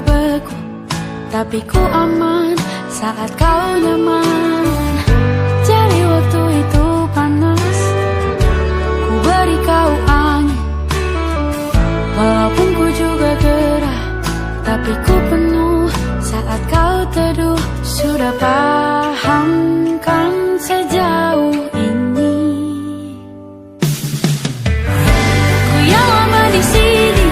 terbeku, tapi ku aman saat kau nyaman. Jadi waktu itu panas, ku beri kau angin. Walaupun ku juga gerah, tapi ku penuh saat kau teduh. Sudah paham kan sejauh ini? Ku yang lama di sini,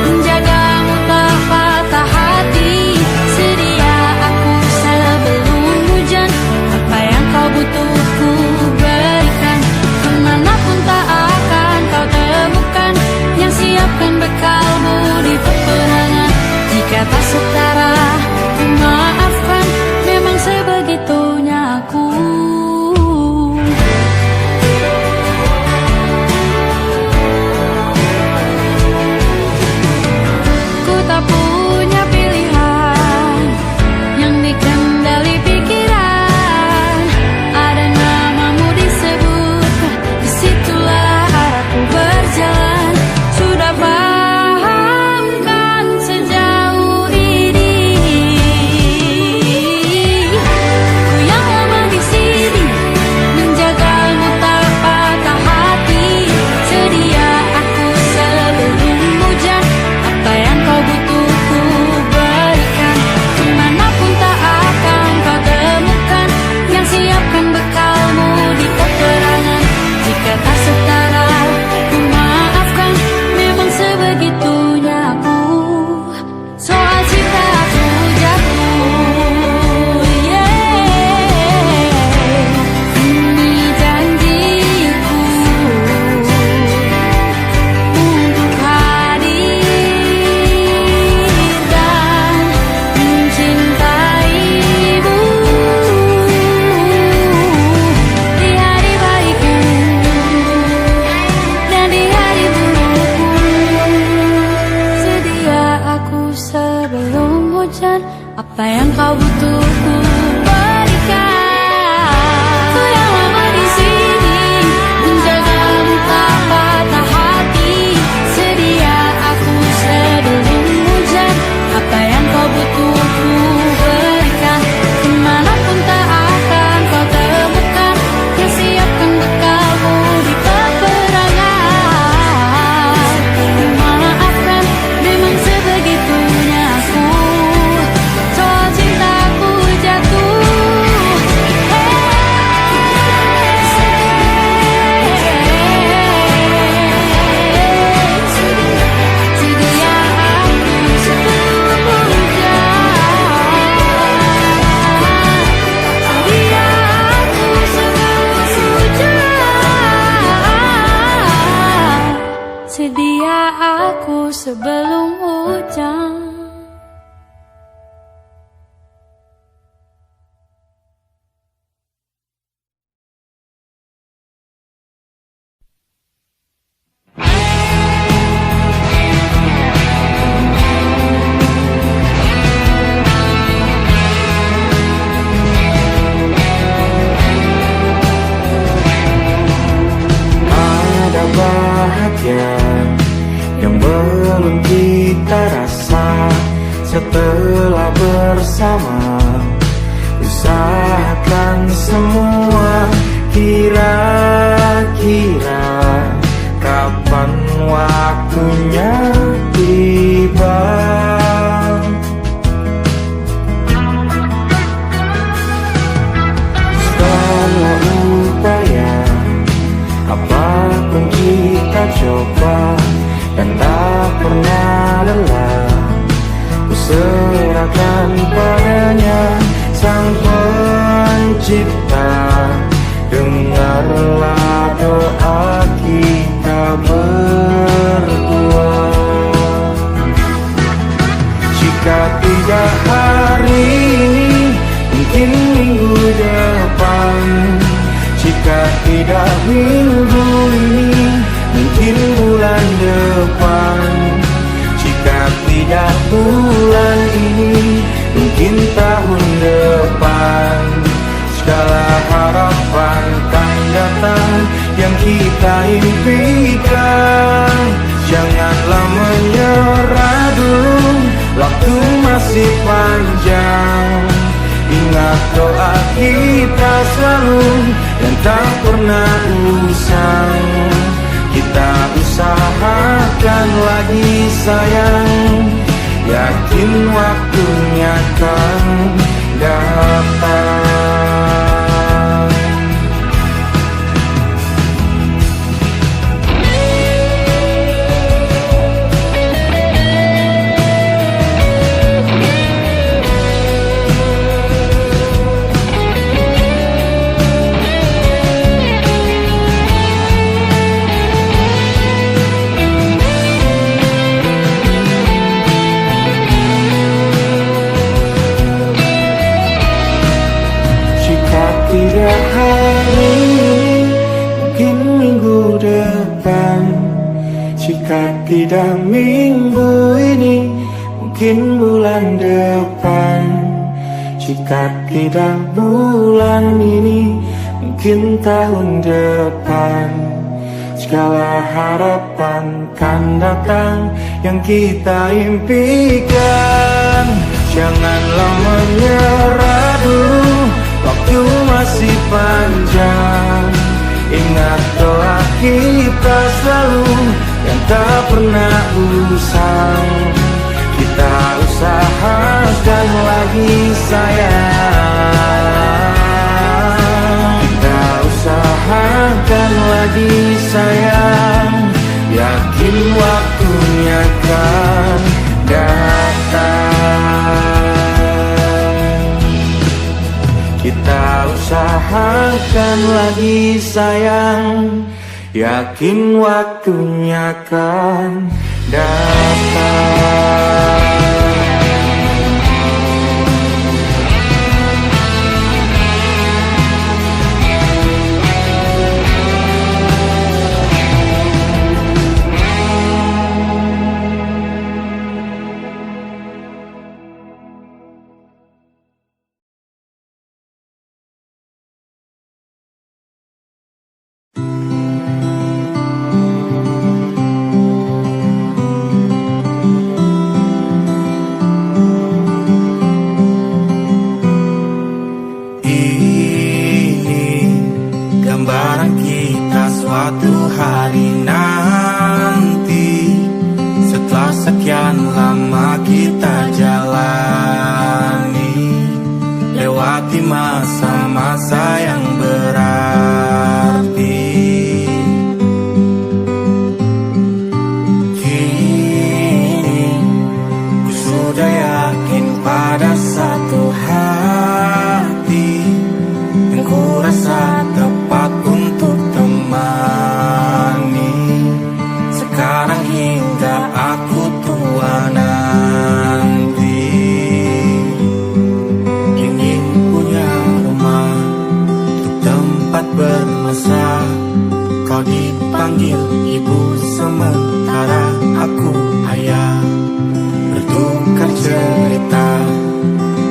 menjagamu tak patah hati. Sedia aku sebelum hujan, apa yang kau butuh ku berikan. Kemanapun tak akan kau temukan yang siapkan bekalmu di peperangan. Jika tak setara, ku maafkan, memang sebegitunya aku. Ku tak punya pilihan yang dikendali pikiran. Ada namamu disebutkan, disitulah arahku berjalan. Sudah paham kan sejauh ini? Ku yang lama di sini, menjagamu tak patah hati. Sedia aku sebelum hujan, apa yang kau butuh ku berikan. Kemanapun tak akan kau temukan yang siapkan bekalmu di peperangan. Jika tak setara, ku maafkan, memang sebegitunya aku. Soal cinta aku jatuh, ini janjiku untuk hadir dan mencintaimu di hari baikku dan di hari burukku. Sedia aku sebelum hujan, apa yang kau butuh ku berikan. Ku yang lama di sini, menjagamu tak patah hati. Sedia aku sebelum hujan, apa yang kau butuh ku berikan. Kemanapun tak akan kau temukan yang siapkan bekalmu di peperangan. Maafkan, memang sebegitunya aku. Soal cintaku jatuh, sedia aku sebelum hujan. Sedia aku sebelum hujan. Sedia aku sebelum hujan. Ada bahagia yang belum kita rasa setelah bersama. Usahakan semua, kira-kira kapan waktunya tiba. Setelah upaya, apapun kita coba dan tak pernah lelah, ku serahkan padanya Sang Pencipta. Dengarlah doa kita berdua. Jika tidak hari ini, mungkin minggu depan. Jika tidak minggu ini, mungkin bulan depan. Jika tidak bulan ini, mungkin tahun depan. Segala harapan kan datang yang kita impikan. Janganlah menyerah dulu, waktu kita selalu dan tak pernah usang. Kita usahakan lagi sayang, yakin waktunya akan datang. Tidak hari ini, mungkin minggu depan. Jika tidak minggu ini, mungkin bulan depan. Jika tidak bulan ini, mungkin tahun depan. Segala harapan kan datang yang kita impikan. Janganlah menyerah dulu, waktu masih panjang. Ingat doa kita selalu yang tak pernah usang. Kita usahakan lagi sayang. Kita usahakan lagi sayang, yakin waktunya kan datang. Kita usahakan lagi sayang, yakin waktunya kan datang. Suatu hari nanti, setelah sekian lama kita jalani, lewati masa-masa yang berarti. Kini ku sudah yakin pada satu hati yang ku rasa tepat untuk sekarang hingga aku tua nanti. Ingin punya rumah untuk tempat bermesra. Kau dipanggil ibu sementara aku ayah. Bertukar cerita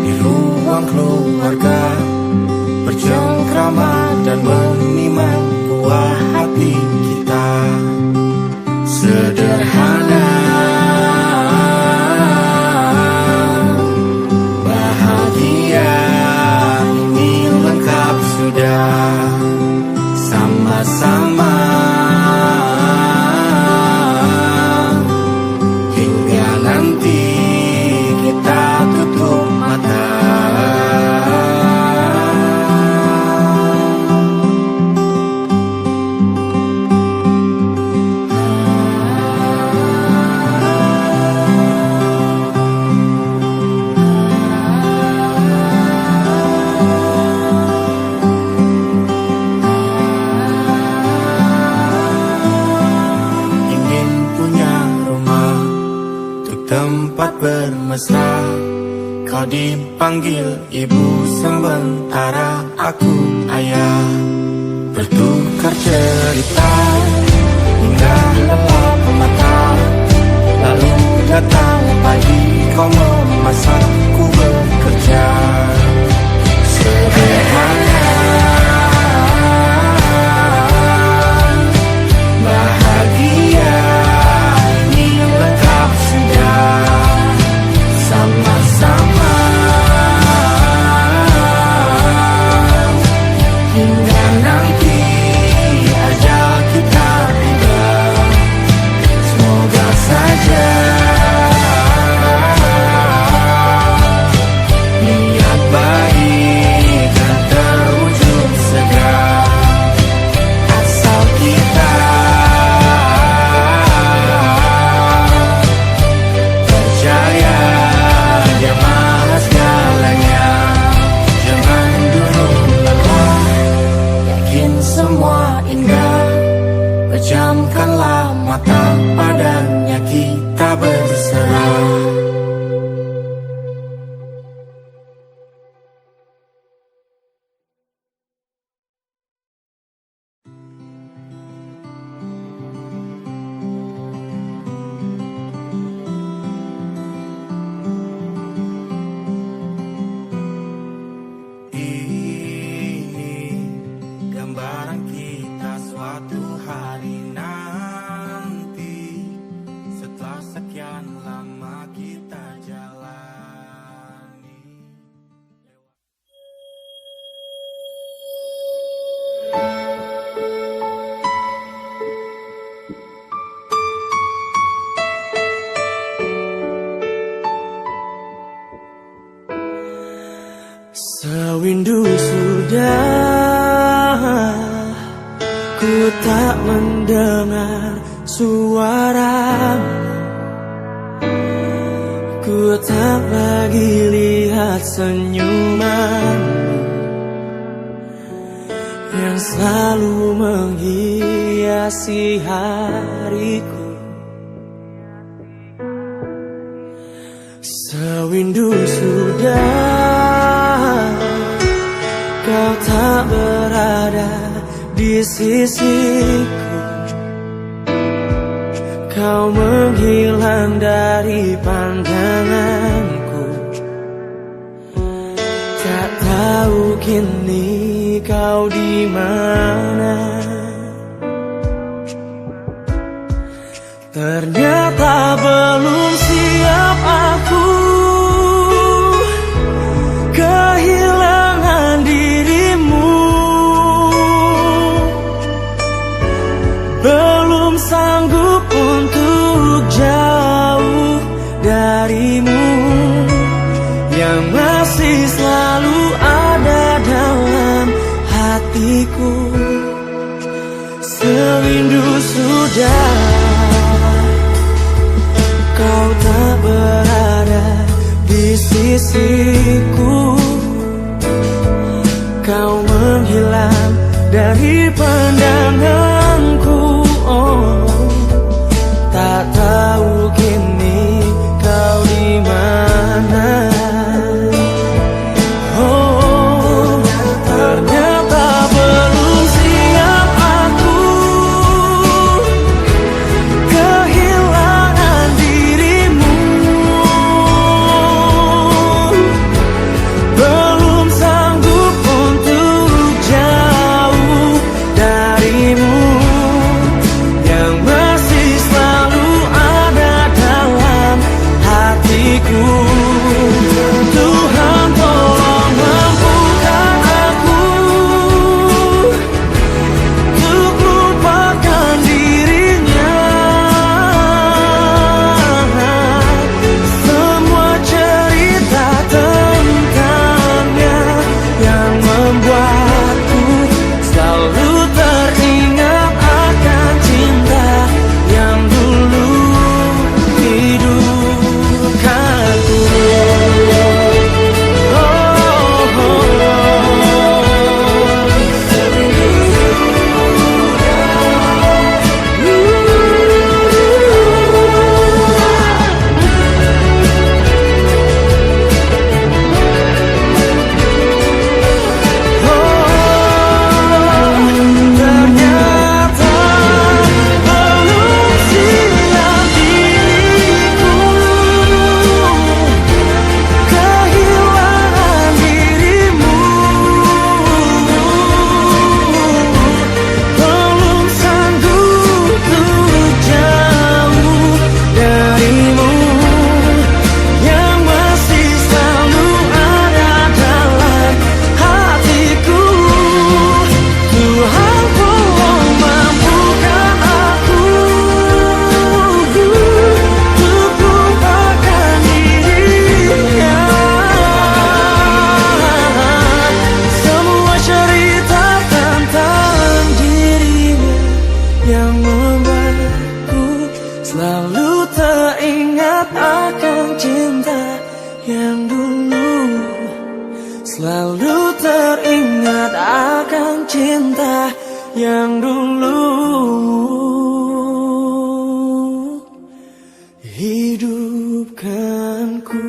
di ruang keluarga, bercengkrama dan menimang buah hati kita. Sederhana, bahagia, ini lengkap sudah. Sama-sama hingga nanti kita tutup mata. Tempat bermesra, kau dipanggil ibu sementara aku ayah. Bertukar cerita hingga lelap mata, lalu datang pagi kau memasakku bekerja. Sederhana, bahagia, ini lengkap sudah. Sama-sama Sewindu sudah ku tak mendengar suaramu, ku tak lagi lihat senyumanmu yang selalu menghiasi hariku. Sewindu sudah kau tak berada di sisiku, kau menghilang dari pandanganku. Tak tahu kini kau di mana. Ternyata belum siap aku kehilangan dirimu. Belum sanggup untuk jauh darimu yang masih selalu ada dalam hatiku. Sewindu sudah kau tak berada di sisiku, kau menghilang dari pandanganku. Oh, tak tahu kini kau di mana. Oh, ternyata belum siap aku kehilangan dirimu. Belum sanggup untuk jauh darimu yang masih selalu ada dalam hatiku. Tuhan tolong mampukan aku untuk lupakan dirinya. Semua cerita tentangnya yang membuatku selalu teringat akan cinta yang dulu hidupkanku. Ternyata belum siap diriku kehilangan dirimu. Belum sanggup untuk jauh darimu yang masih selalu ada dalam hatiku. Tuhan tolong mampukan aku untuk lupakan dirinya. Semua cerita tentang dirinya yang membuatku selalu teringat akan cinta yang dulu. Selalu teringat akan cinta yang dulu hidupkanku.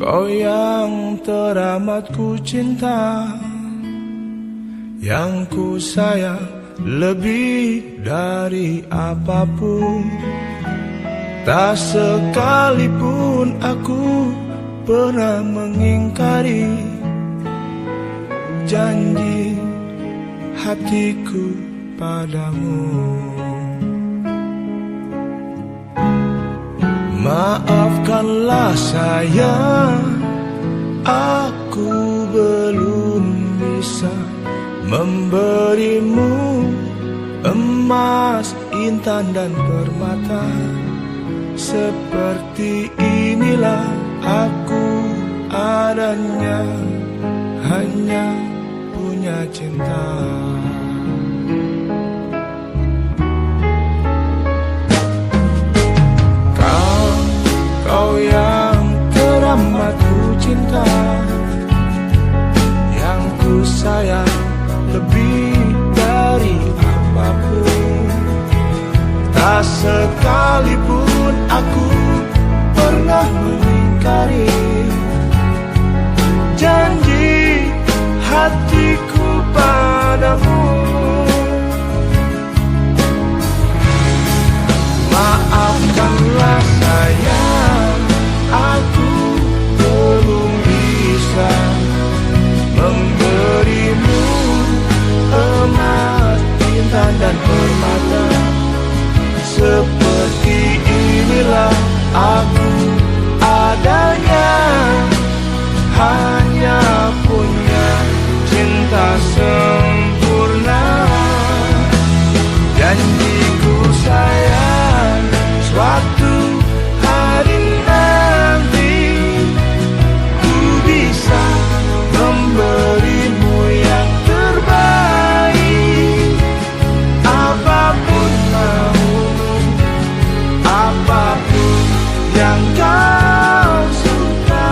Kau yang teramat ku cinta, yang ku sayang lebih dari apapun. Tak sekalipun aku pernah mengingkari janji hatiku padamu. Maafkanlah sayang, aku belum bisa memberimu emas, intan dan permata. Seperti inilah aku adanya, hanya punya cinta. Kau yang teramat ku cinta, yang ku sayang lebih dari apapun. Tak sekalipun aku pernah mengingkari janji hatiku padamu. Maafkanlah sayang, aku belum bisa memberimu emas, intan dan permata. Seperti inilah aku adanya, hanya punya cinta sempurna. Janjiku sayang, suatu hari nanti ku bisa memberimu yang terbaik. Apapun maumu, apapun yang kau suka.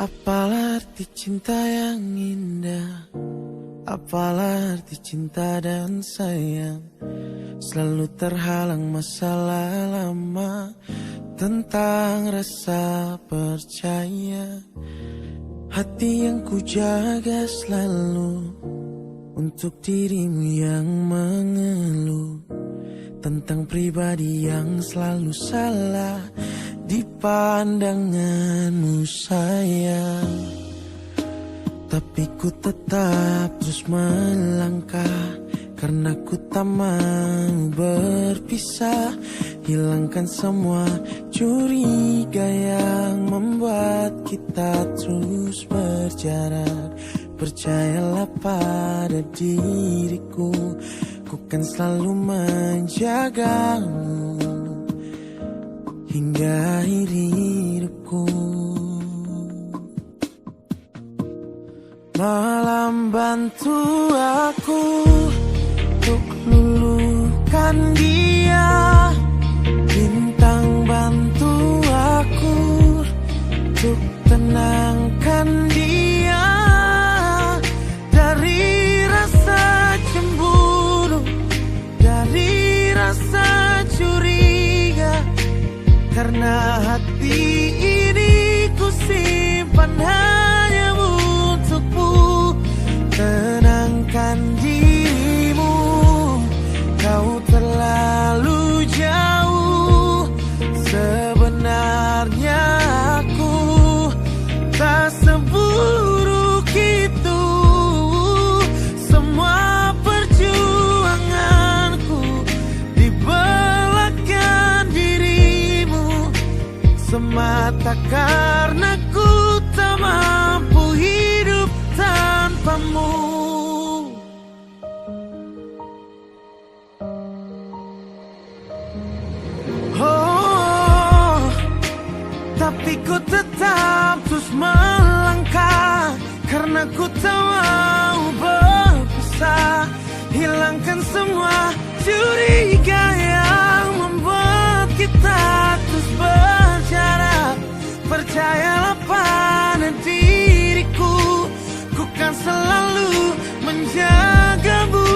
Apalah arti cinta yang indah, apalah arti cinta dan sayang. Selalu terhalang masalah lama tentang rasa percaya. Hati yang ku jaga selalu untuk dirimu yang mengeluh tentang pribadi yang selalu salah di pandanganmu sayang. Tapi ku tetap terus melangkah karena ku tak mau berpisah. hilangkan semua curiga yang membuat kita terus berjarak. Percayalah pada diriku, ku kan selalu menjagamu hingga akhir hidupku. Malam bantu aku untuk luluhkan dia, bintang bantu aku untuk tenangkan dia dari rasa cemburu, dari rasa curiga. Karena hati ini ku simpan hanya untukmu. Tenangkan dirimu, kau terlalu jauh. Sebenarnya aku tak seburuk itu. Semua perjuanganku di belakang dirimu, semata karena ku tak mampu hidup tanpamu. Oh, tapi ku tetap terus melangkah, karena ku tak mau berpisah. Hilangkan semua curiga yang membuat kita terus berjarak. Percayalah pada diriku, ku kan selalu menjagamu.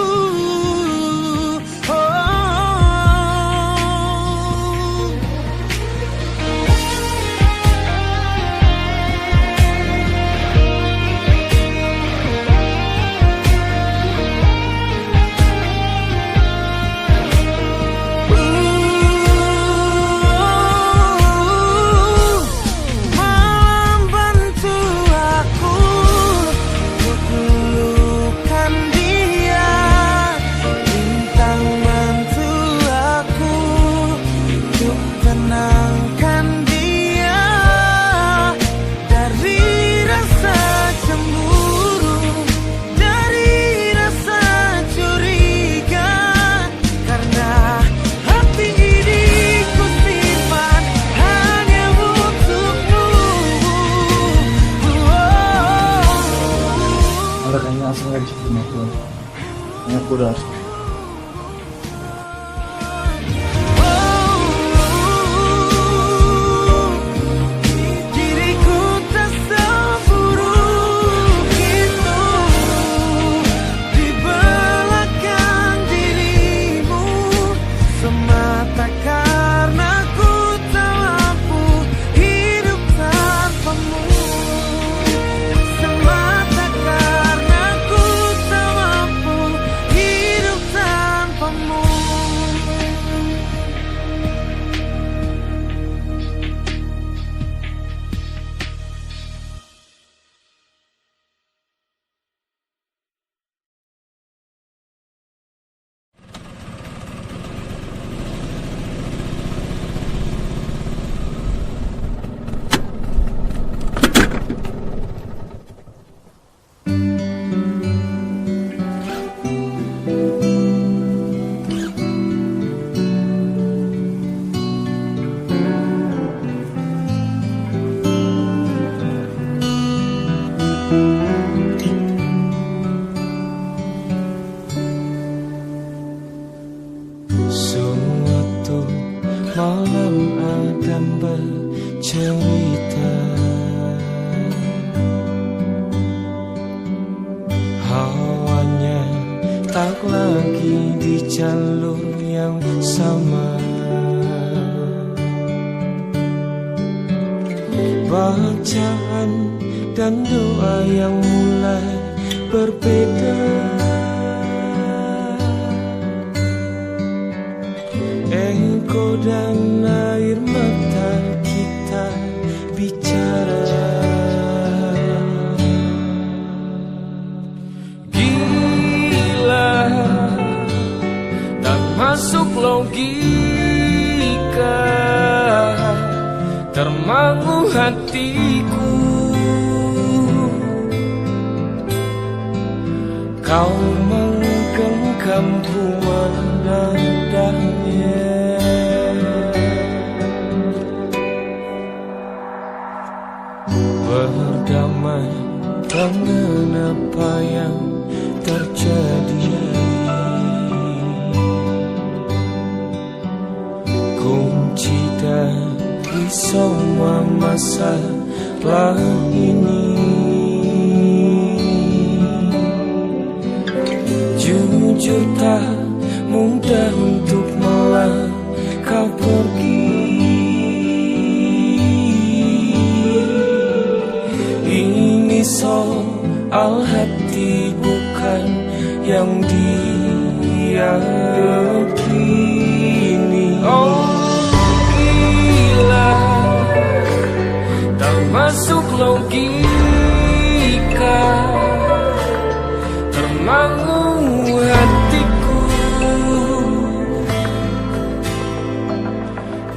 Kayaknya langsung gak bisa sama aku. Kayaknya aku udah harus Diriku tak seburuk itu. Di belakang dirimu, semata karena ku tak mampu hidup tanpamu. Semata karena ku tak mampu hidup tanpamu. Suatu malam Adam bercerita, hawanya tak lagi di jalur yang sama. Bacaan dan doa yang mulai berbeda. Engkau dan air mata kita bicara. Gila, tak masuk logika. Tidakkah termangu hatiku, kau menggenggamku menadahnya. Berdamai dengan apa yang terjadi, kunci dari semua masalah ini. Jujur tak mudah untuk melangkah pergi. Ini soal hati bukan yang diyakini. Oh gila, tak masuk logika, termangu hatiku.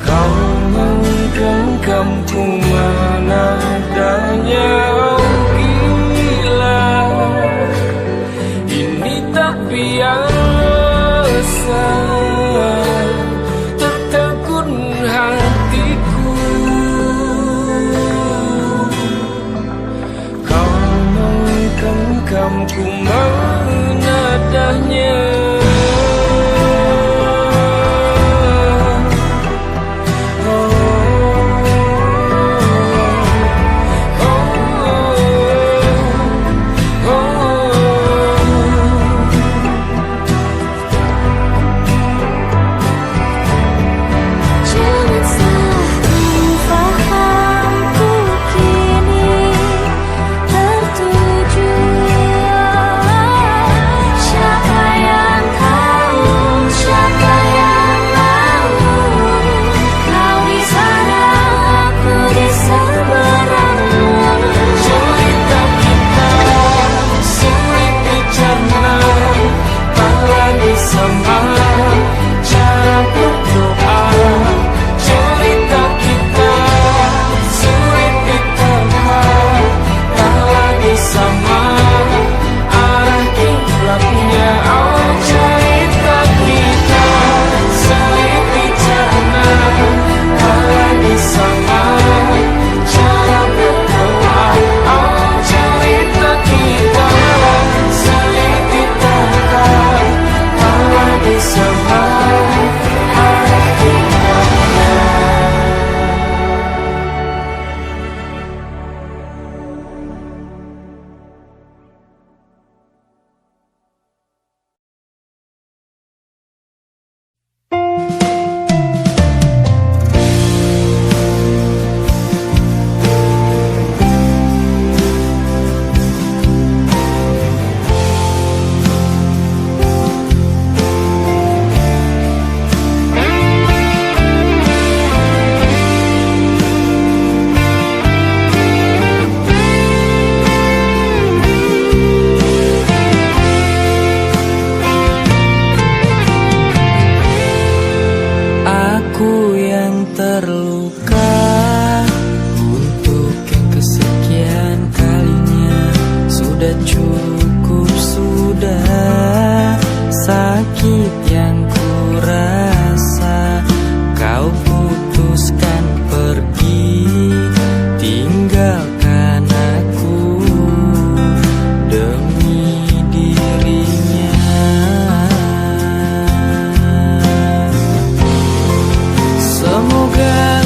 Kau menggenggamku menadahnya. Oh gila, ini tak biasa, tertegun hatiku. Kau menggenggamku menadahnya. Jangan salah fahamku kini tertuju. Siapa yang tahu, siapa yang mahu, kau di sana, aku di seberangmu. Cerita kita sulit dicerna, tak lagi sama cara berdoa. Cerita kita sulit diterka, tak lagi sama arah kiblatnya. Oh cerita kita sulit dicerna, tak lagi sama cara berdoa. Oh cerita kita sulit diterka, tak lagi sama arah kiblatnya. Aku yang terluka untuk yang kesekian kalinya. Sudah cukup, sudah sakit yang ku rasa. Kau putuskan pergi, tinggalkan aku demi dirinya. Semoga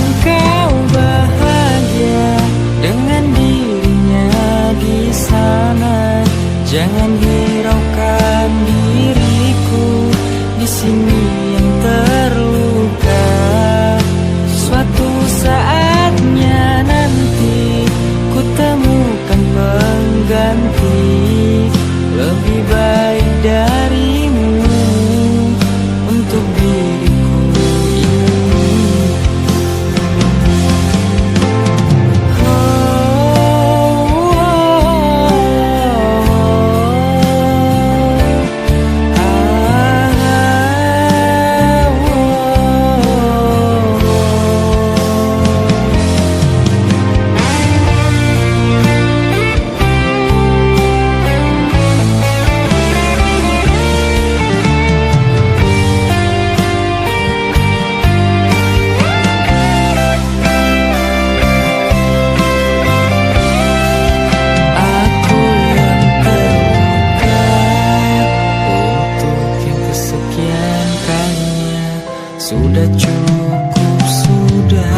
Sudah cukup, sudah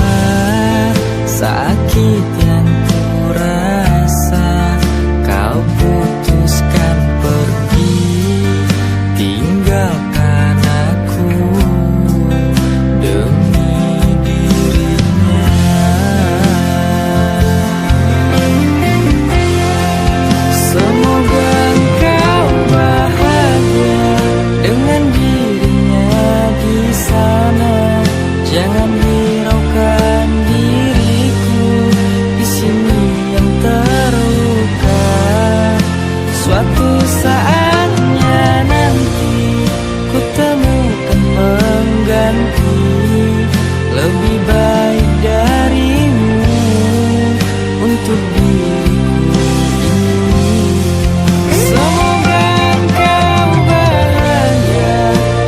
sakit yang ku rasa. Kau putuskan pergi, tinggalkan aku demi dirinya. Semoga engkau bahagia dengan dirinya di sana. Jangan hiraukan diriku di sini yang terluka. Suatu saatnya nanti ku temukan pengganti lebih baik darimu untuk diriku ini. Semoga engkau bahagia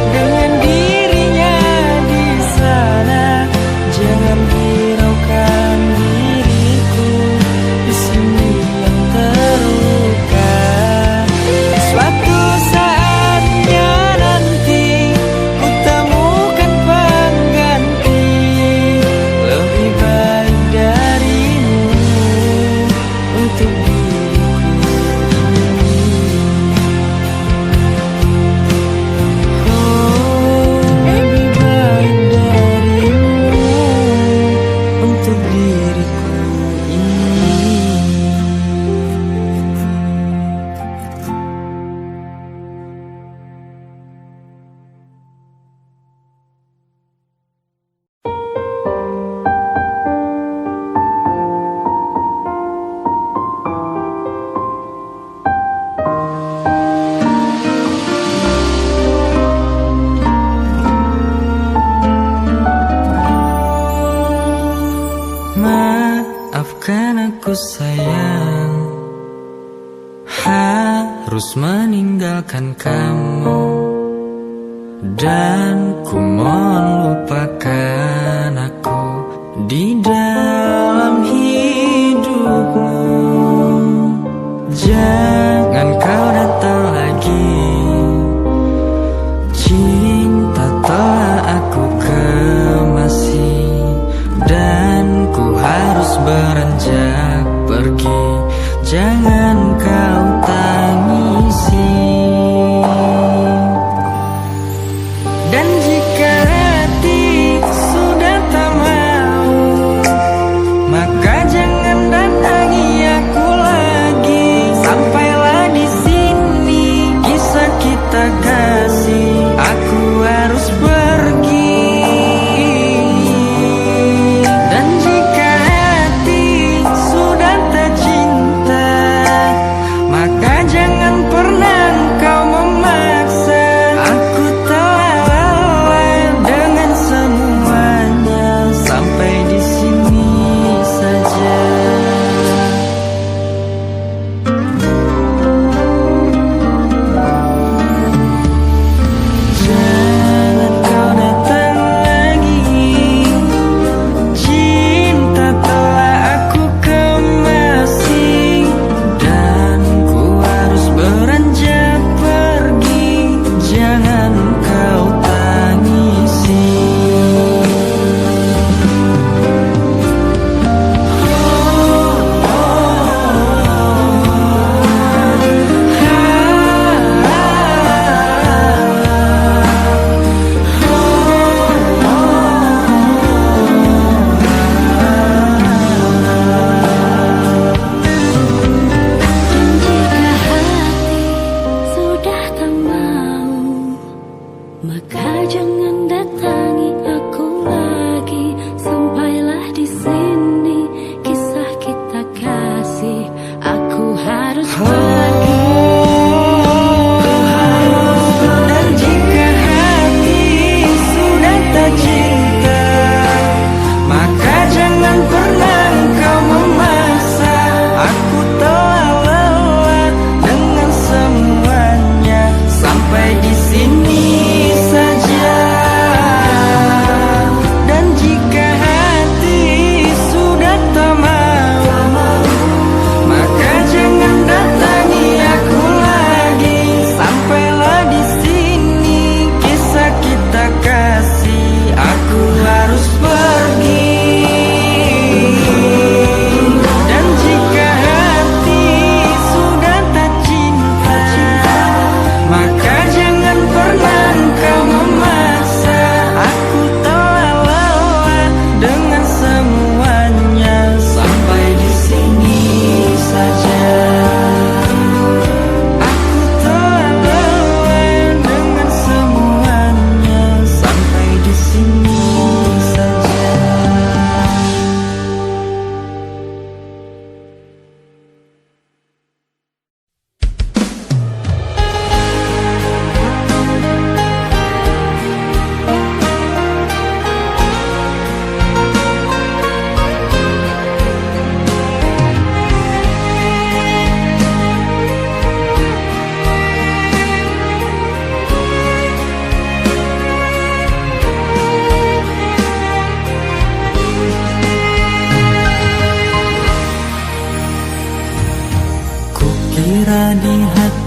dengan dirinya di sana. Jangan hiraukan diriku di sini yang terluka. Suatu saatnya nanti ku temukan pengganti lebih baik darimu untuk diriku ini. Oh, lebih baik darimu untuk diriku ini. Maafkan aku sayang, harus meninggalkan kamu. Dan ku mohon lupakan aku di dalam hidupmu. Jangan kau datang lagi, cinta telah aku kemasi. Dan ku harus beranjak pergi, jangan kau tangisi. Dan jika hati sudah tak mau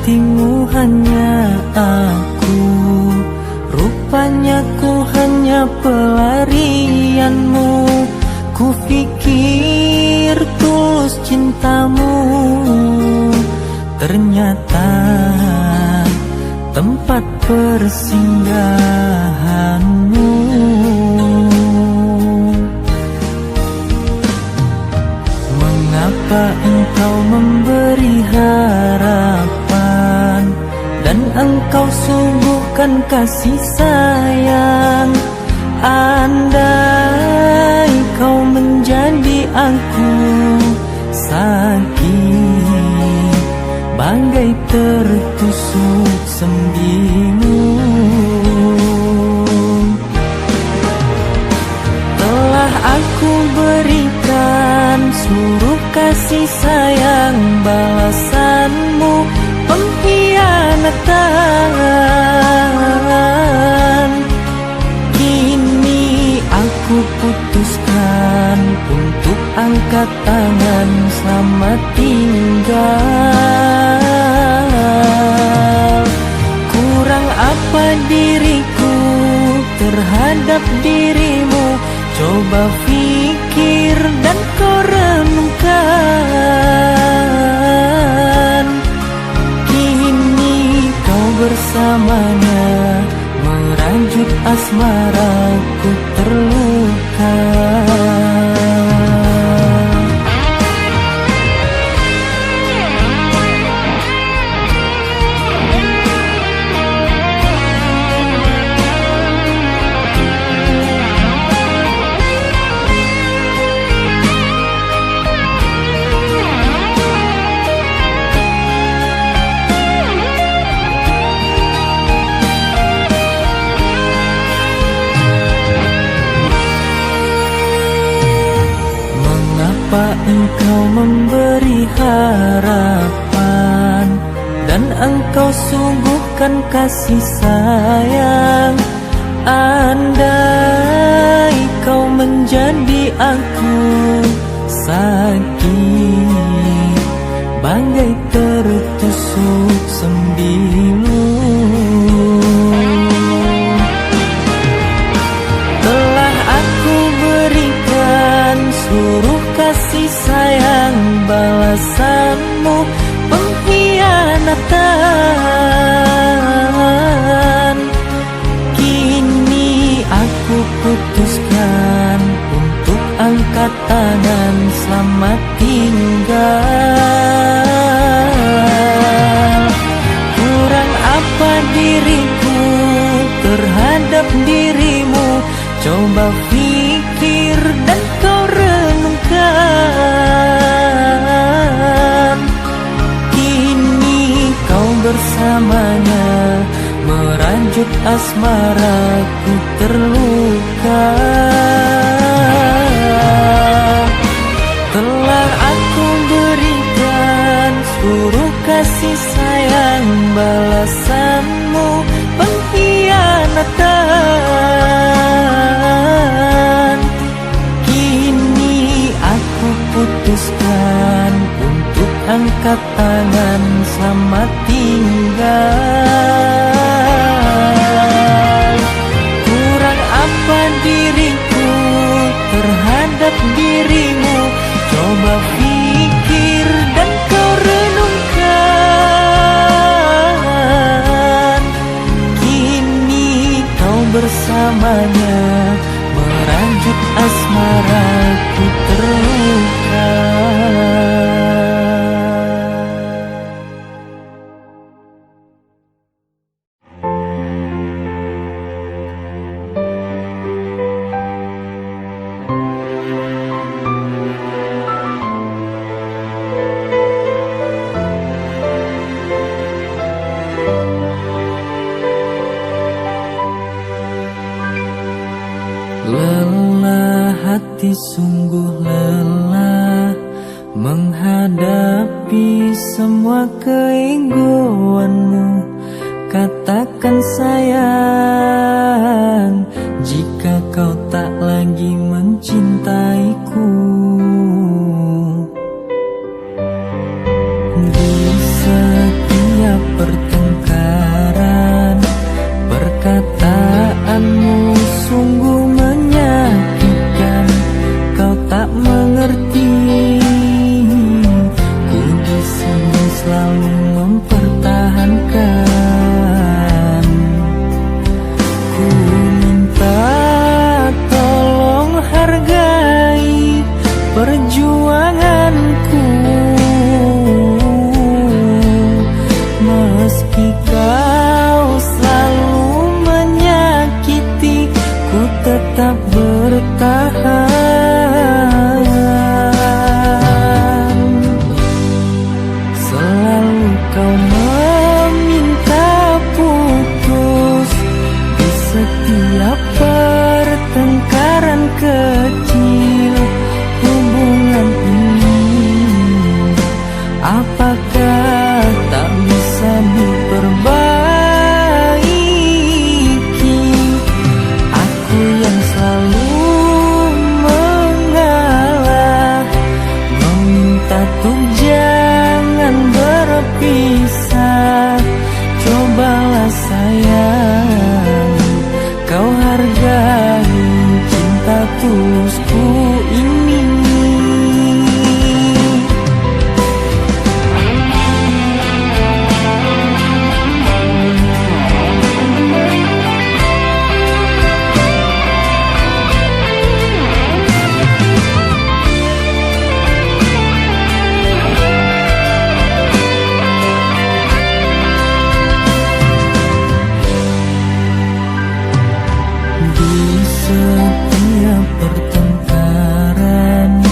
hatimu hanya aku. Rupanya ku hanya pelarianmu. Ku pikir tulus cintamu, ternyata tempat persinggahanmu. Mengapa engkau memberi harapan dan engkau sungguhkan kasih sayang? Andai kau menjadi aku, sakit bagai tertusuk sembimu. Telah aku berikan seluruh kasih sayang, balasanmu pengkhianatan. Kini aku putuskan untuk angkat tangan, selamat tinggal. Kurang apa diriku terhadap dirimu? Coba pikir dan kau renungkan. Kini kau bersamanya, merajut asmaraku terluka. Mengapa engkau memberi harapan dan engkau sungguhkan kasih sayang? Andai kau menjadi aku, sakit bagai tertusuk sembilu. Telah aku berikan seluruh kasih sayang, balasanmu pengkhianatan. Kini aku putuskan untuk angkat tangan, selamat tinggal. Kurang apa diriku terhadap dirimu? Coba pikir dan kau renungkan. Kini kau bersamanya, merajut asmaraku terluka. Telah aku berikan seluruh kasih sayang, balasanmu pengkhianatan. Kini aku putuskan untuk angkat tangan, selamat tinggal. Kurang apa diriku terhadap dirimu? Coba pikir dan kau renungkan. Kini kau bersamanya, merajut asmaraku terluka. Lelah hati, sungguh lelah menghadapi semua keegoanmu. Katakan sayang, jika kau tak lagi mencintaiku. Di setiap tetap bertahan. Selalu kau meminta putus di setiap pertengkaran kecil. Hubungan ini apakah tak bisa diperbaiki? Aku yang selalu mengalah, meminta tuh jangan berpisah. Cobalah sayang, kau hargai cinta tulusku ini. Setiap pertengkaran,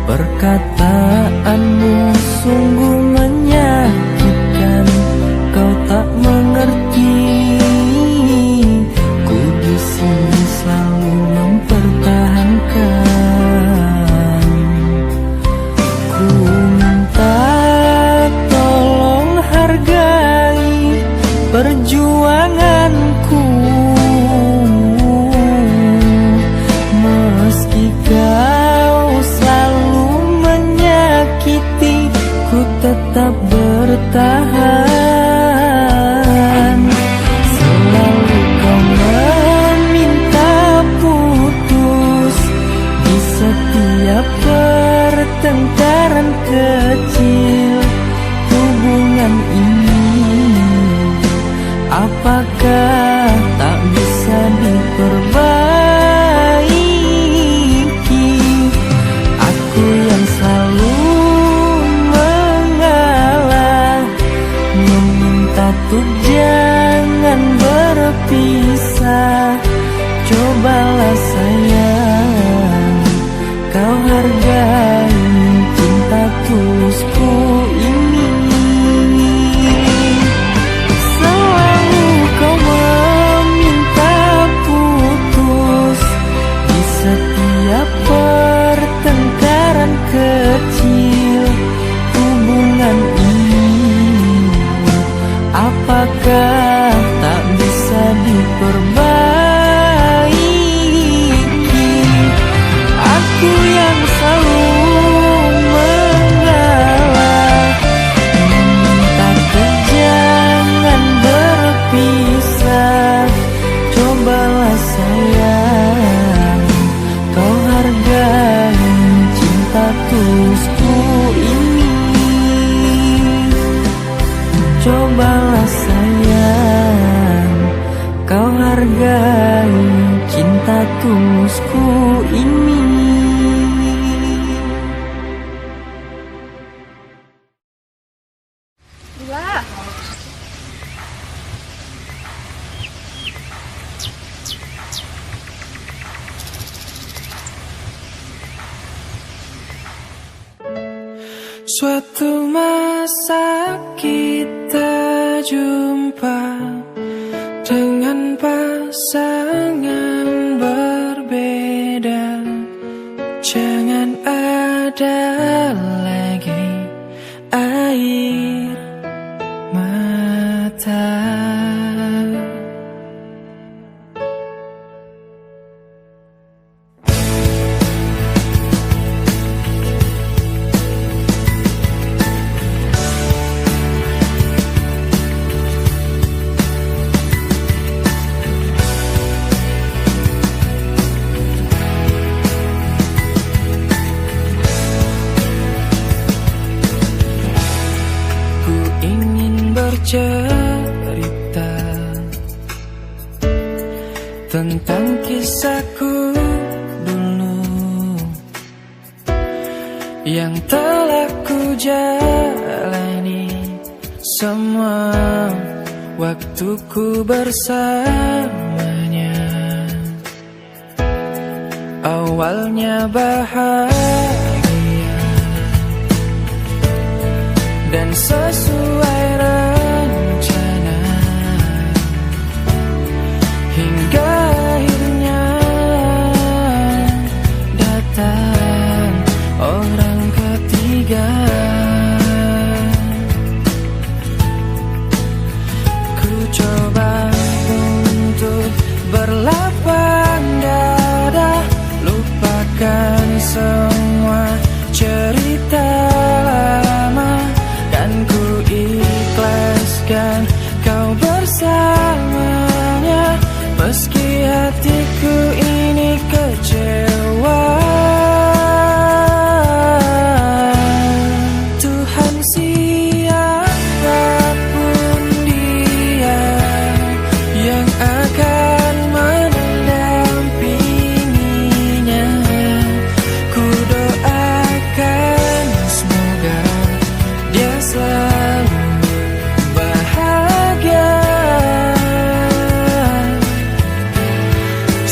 perkataanmu sungguh menyakitkan. Kau tak mengerti, ku di sini selalu mempertahankan. Ku minta tolong hargai perjuanganku. Meski kau selalu menyakiti, ku tetap bertahan. Selalu kau meminta putus di setiap pertengkaran kecil. Hubungan ini apakah tak bisa diperbaiki? Aku yang selalu mengalah, meminta tuh jangan berpisah. Cobalah sayang, kau hargai cinta tulusku ini. Selalu kau meminta putus di setiap pertengkaran kecil. Hubungan ini apakah tak bisa diperbaiki? Aku yang selalu mengalah, meminta tuh jangan berpisah. Cobalah sayang, kau hargai cinta tulusku ini. Cobalah sayang, kau hargai cinta tulusku ini. Suatu masa kita jumpa dengan pasangan berbeda. Jangan ada lagi air mata. Cerita tentang kisahku dulu yang telah ku jalani, semua waktuku bersamanya. awalnya bahagia dan sesuai rencana, hingga akhirnya datang orang ketiga. Ku coba untuk berlapang dada, lupakan semua cerita lama. Kan ku ikhlaskan kau bersamanya, meski hatiku ini kecewa. Tuhan, siapapun dia yang akan mendampinginya, ku doakan semoga dia selalu bahagia.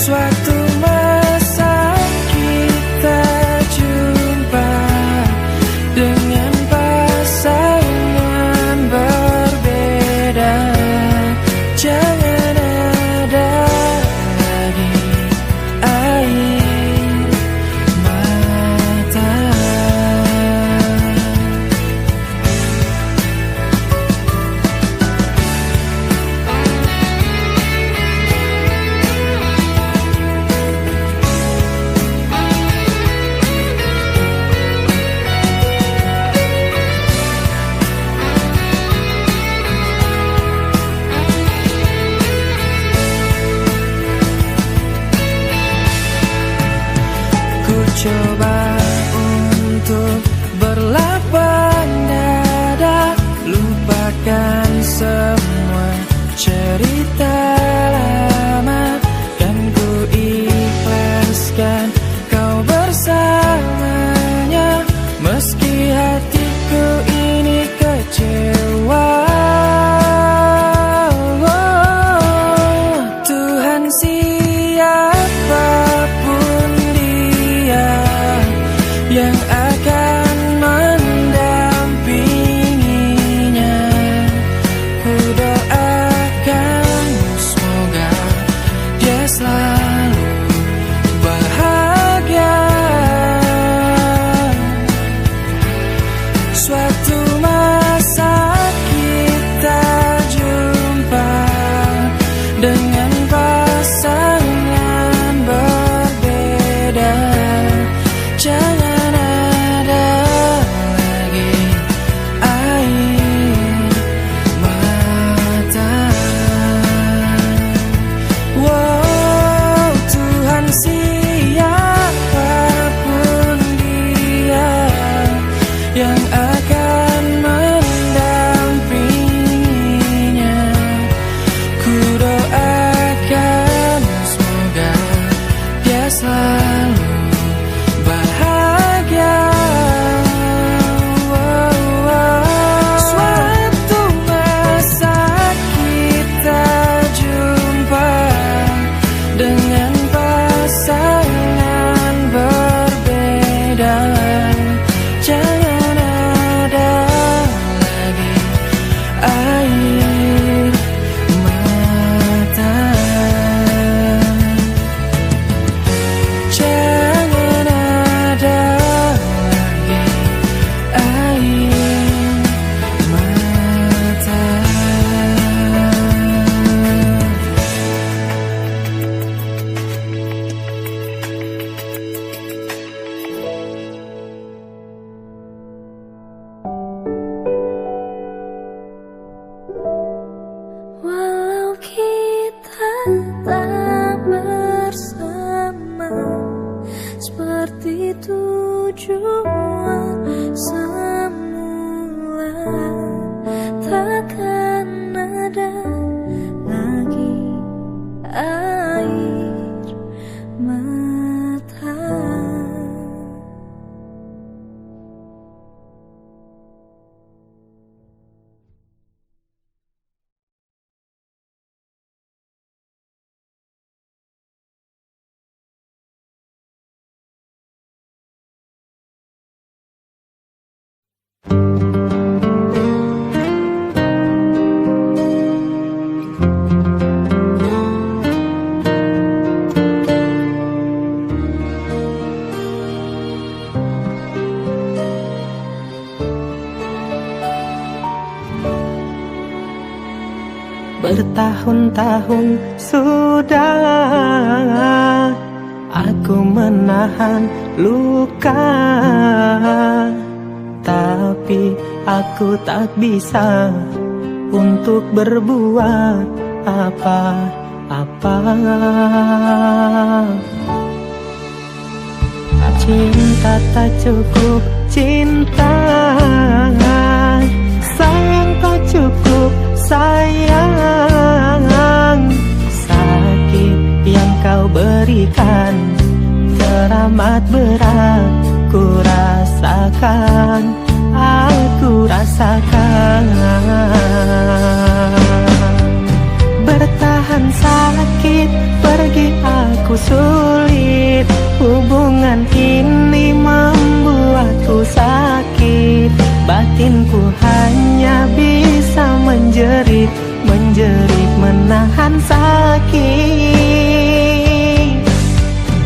Suatu masa kita jumpa dengan pasangan berbeda. Jangan ada lagi air mata. Ku coba untuk berlapang dada, lupakan semua cerita lama. Kan ku ikhlaskan kau bersamanya, meski hatiku ini kecewa. Tuhan, siapapun dia yang akan mendampinginya, ku doakan semoga dia selalu bahagia. Suatu masa kita jumpa dengan pasangan berbeda. Jangan ada lagi air mata. Wow, Tuhan, siapapun dia yang akan mendampinginya, ku doakan semoga dia selalu bahagia. Suatu masa kita jumpa dengan pasangan berbeda. Jangan ada lagi air mata. Jangan ada lagi air mata. Walau kita tak bersama, seperti tujuan semula, takkan ada lagi air mata. Bertahun-tahun sudah aku menahan luka, tapi aku tak bisa untuk berbuat apa-apa. Cinta tak cukup cinta, sayang tak cukup sayang. Sakit yang kau berikan teramat berat, ku rasakan, aku rasakan. Bertahan sakit, pergi aku sulit. Hubungan ini membuatku sakit. Batinku hanya bisa menjerit, menjerit menahan sakit.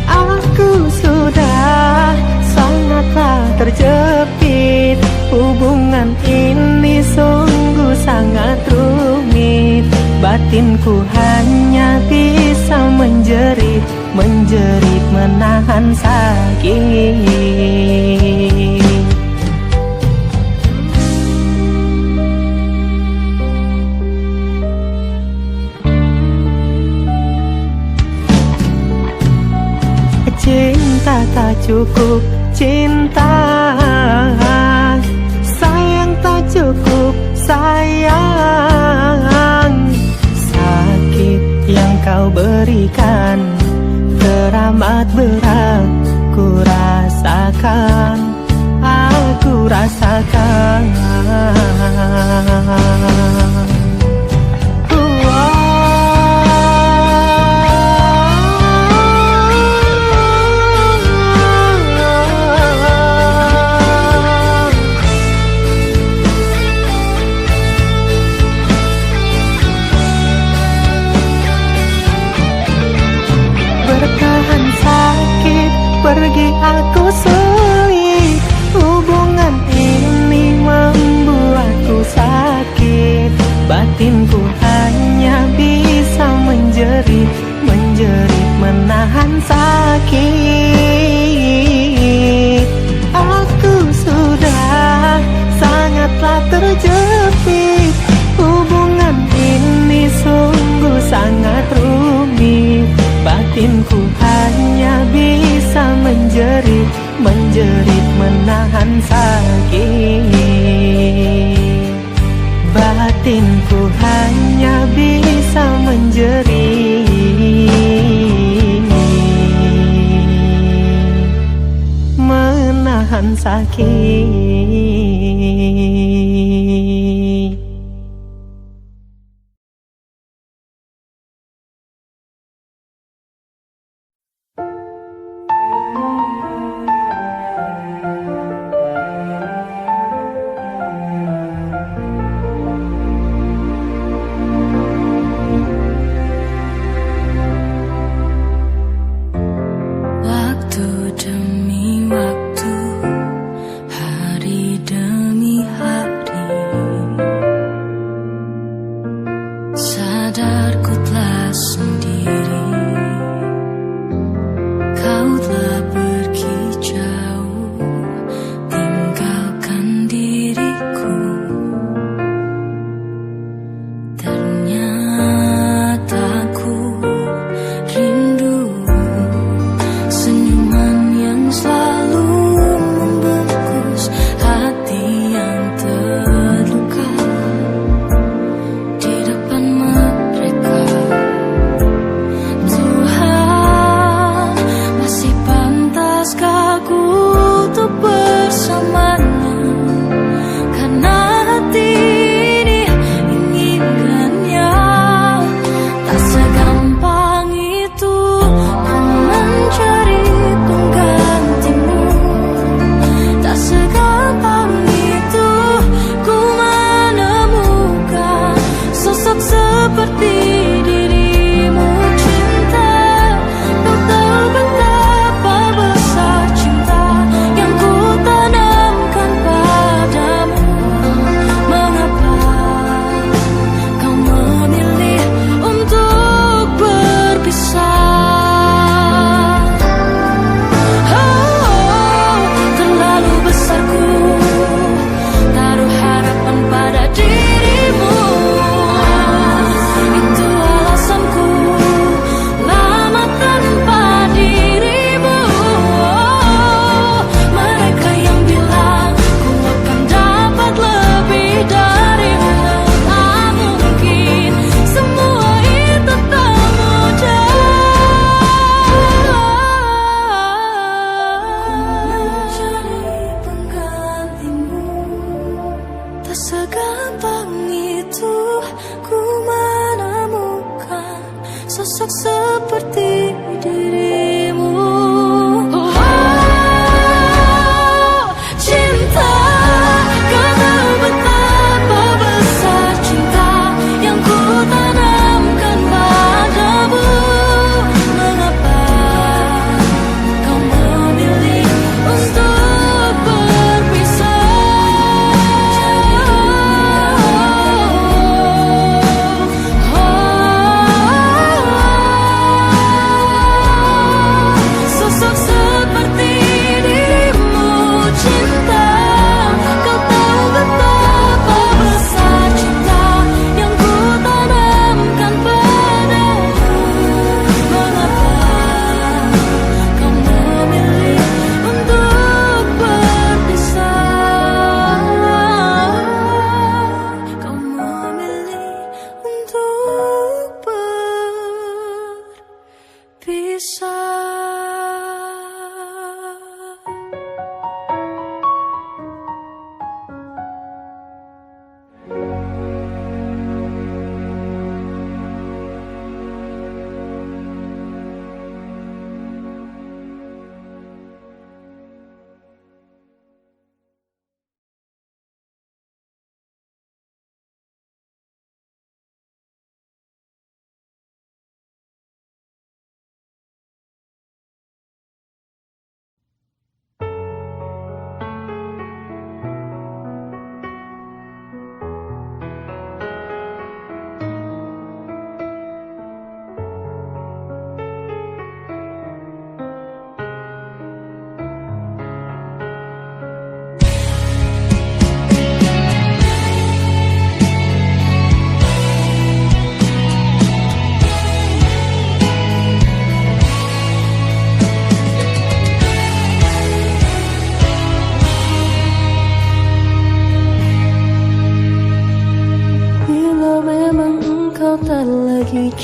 Aku sudah sangatlah terjepit. Hubungan ini sungguh sangat rumit. Batinku hanya bisa menjerit, menjerit menahan sakit. Cinta tak cukup cinta, sayang tak cukup sayang. Sakit yang kau berikan teramat berat, ku rasakan, aku rasakan. Bertahan sakit, pergi aku sulit. Hubungan ini membuatku sakit. Batinku hanya bisa menjerit, menjerit menahan sakit. Aku sudah sangatlah terjepit. Hubungan ini sungguh sangat rumit. Batinku hanya bisa menjerit, menjerit menahan sakit. Batinku hanya bisa menjerit, menahan sakit. Waktu demi waktu, hari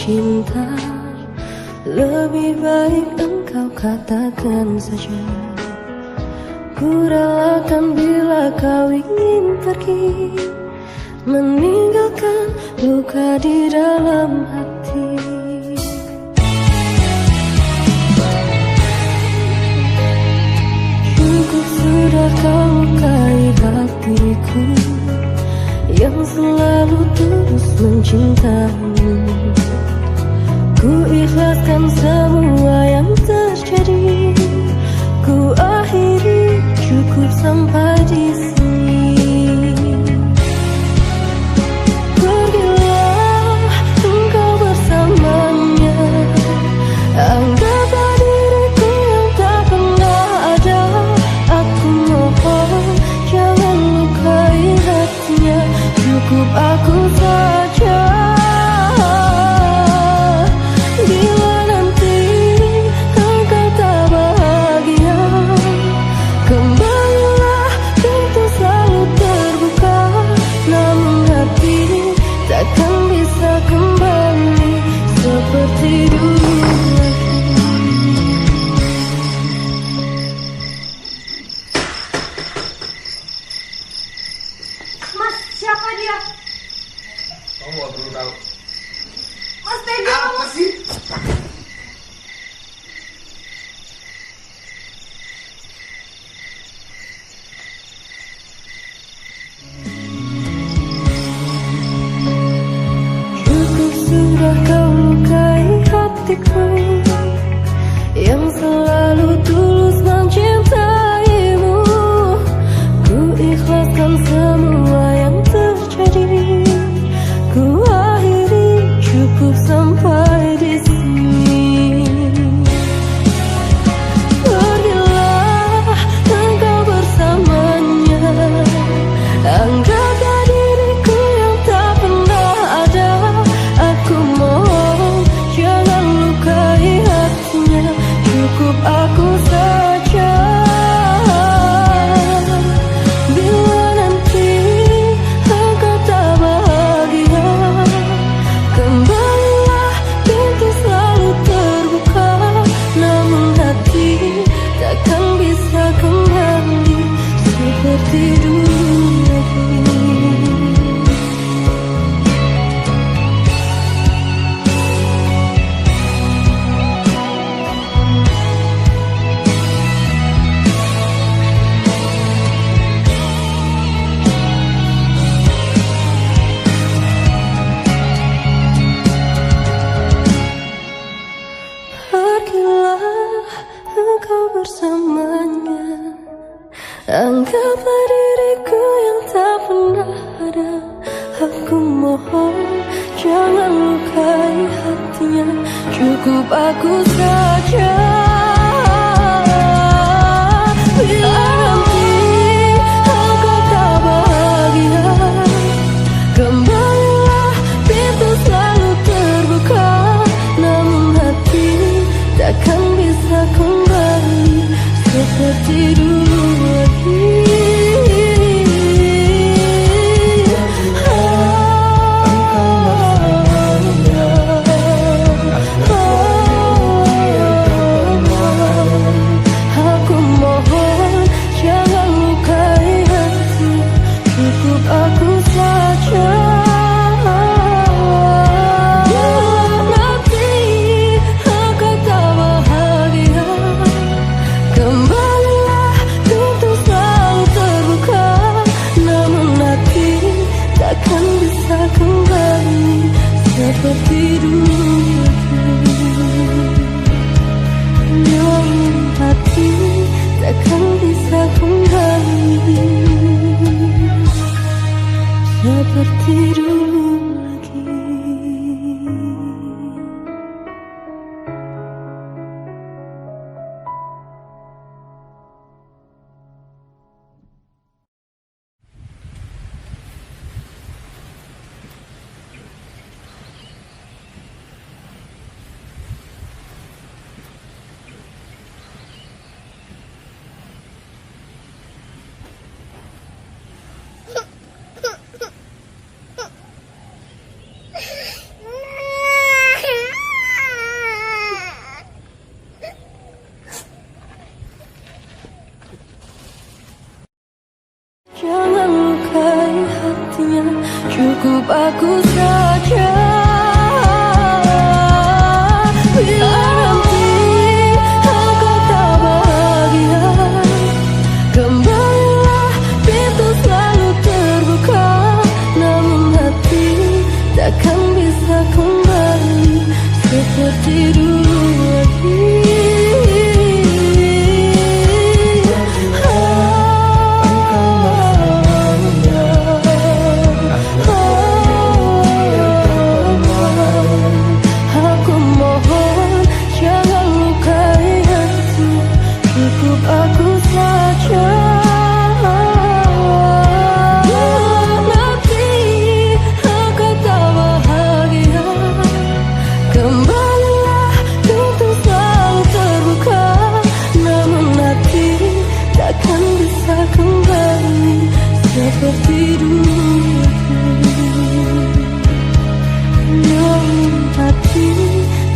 cinta, lebih baik engkau katakan saja. Ku relakan bila kau ingin pergi, meninggalkan luka di dalam hati. Cukup sudah kau lukai hatiku yang selalu tulus mencintaimu. Ku ikhlaskan semua yang terjadi, ku akhiri, cukup sampai di sini. Pergilah engkau bersamanya, anggaplah diriku yang tak pernah ada. Aku mohon jangan lukai hatinya, cukup aku saja. Bila nanti engkau tak bahagia, kembalilah, pintu selalu terbuka. Namun hati takkan bisa kembali seperti dulu lagi. Mas, siapa dia? Kamu gak perlu tahu. Mas tega. Apa sih? Cukup sudah kau lukai hatiku yang selalu tulus mencintaimu. Ku ikhlaskan semua yang terjadi, ku akhiri, cukup sampai di sini. Pergilah engkau bersamanya, anggaplah diriku yang tak pernah ada. Aku mohon jangan lukai hatinya, cukup aku saja. Bila nanti engkau tak bahagia, kembalilah, pintu selalu terbuka. Namun hati takkan bisa kembali seperti dulu lagi. Pergilah engkau bersamanya, anggaplah diriku yang tak pernah ada. Aku mohon jangan lukai hatinya, cukup aku saja. Bila nanti engkau tak bahagia, kembalilah, pintu selalu terbuka. Namun hati takkan bisa kembali seperti dulu lagi. Aku mohon jangan lukai hati, cukup aku saja. Nanti engkau tak bahagia, kembalilah, pintu selalu terbuka. Namun hati takkan bisa kembali seperti dulu lagi. Namun hati takkan bisa kembali seperti dulu lagi. cukup aku saja. Bila nanti engkau tak bahagia, kembalilah, pintu selalu terbuka. Namun hati takkan bisa kembali seperti dulu lagi. Aku mohon jangan lukai hati, cukup aku saja. Nanti engkau tak bahagia, kembalilah, pintu selalu terbuka. Namun hati takkan bisa kembali seperti dulu lagi. Namun hati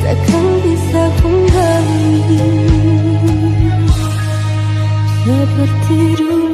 takkan bisa kembali seperti dulu.